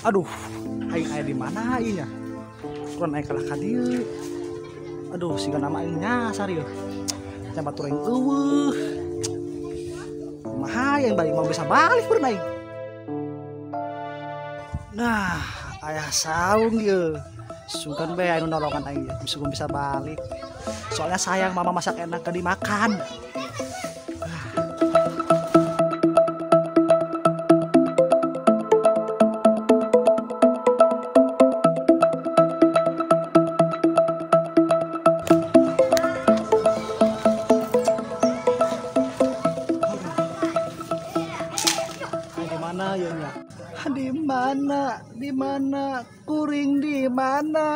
Aduh, aing aya di mana ieu nya? Kurang naik kalah ka dieu. Aduh, siga nama aing nyasar ieu. Nya batur aing eueuh. Kumaha yang balik mau bisa balik peureun aing. Nah, aya saung ieu. Sungkan bae anu nolongan aing bisa balik. Soalnya sayang mama masak enak gak dimakan. Di mana kuring di mana?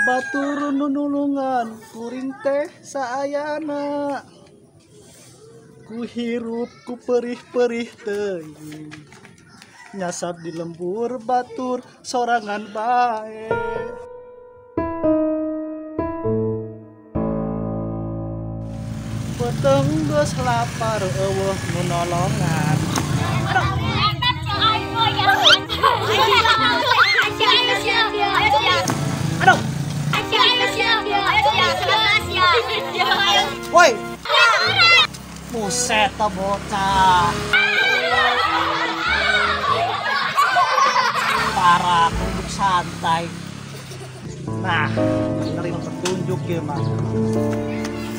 Batur nunulungan kuring teh saayana. Ku hirup ku perih-perih teuing. Nyasap di lembur batur sorangan bae. Peteng geus lapar eueuh nu nolongan. Aduh. Woi. Buset bocah. Parah, duduk santai. Nah, nerima petunjuk ya, Mak.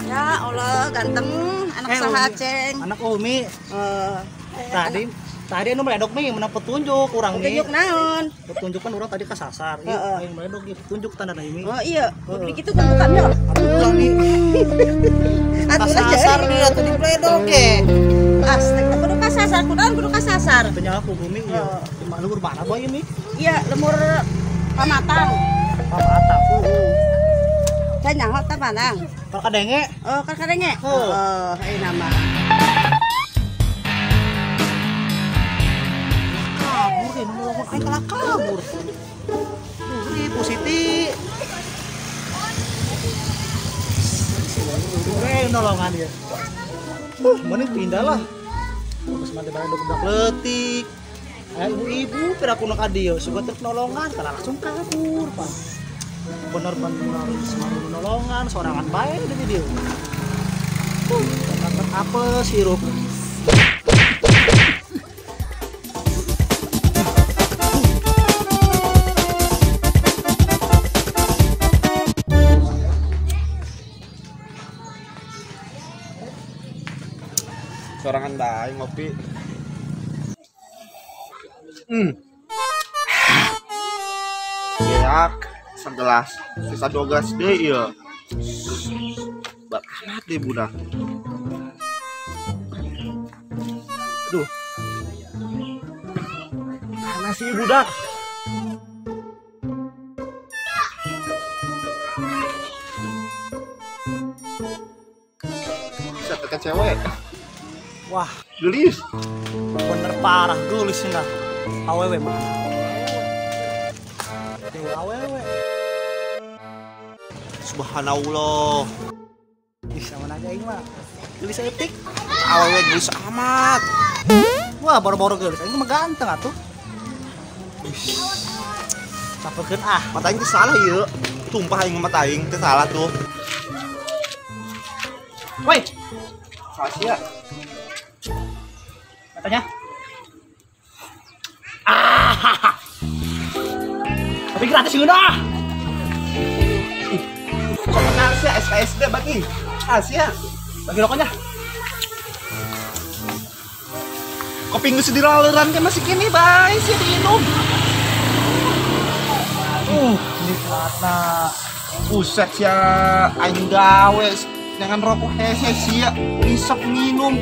Ya Allah, ganteng anak saha Ceng. Anak Umi. Tadi anu meledok nih menang petunjuk urang nih. Petunjuk naon? Petunjuk kan urang tadi kasasar. Ieu yang meledok ieu petunjuk tandana ini. Oh iya, beli kitu tunjukan yo. Urang nih. Kasasar nih atuh di meledok ge. Astagfirullah, kudu kasasar, kudu kasasar. Tanya aku Bumi ieu. Lumur mana bae ini? Iya, lemur Pamatang. Pamatang. Teh nyaho teh Panang. Kalau kadenge? Oh, kadenge. Oh, nama. Aing kalah kabur. Uri Pusiti. Nolongan dia. Mending pindah lah. Terus mandi barang budak leutik. Ibu-ibu piraku nak adieu suka nolongan kana langsung kabur, Pak. Bener semangat nolongan sorangan bae di video. Makan apel sirup. Sorangan bae ngopi. Geak segelas, sisa 2 gelas deh ieu. Banget deh budak. Aduh. Mana sih budak? Bisa tekan cewek. Wah, gelis. Bener parah gelis cenah. Awewe mana? Dewe awewe. Subhanallah. Bisa mana aja aing mah. Gelis etik. Awewe gelis amat. Wah, boro-boro gelis aing mah ganteng atuh. Capekeun ah. Mata aing teh salah ieu. Tumpah aing mata aing teh salah tuh. Woi. Sasia. Katanya tapi gratis udah kok kenal sih SKSD bagi Asia bagi rokoknya kopi nggak sedih laleran kan masih kini bay sih diminum nikmatna buset ya aing gawe jangan rokok hehe sih ya isep minum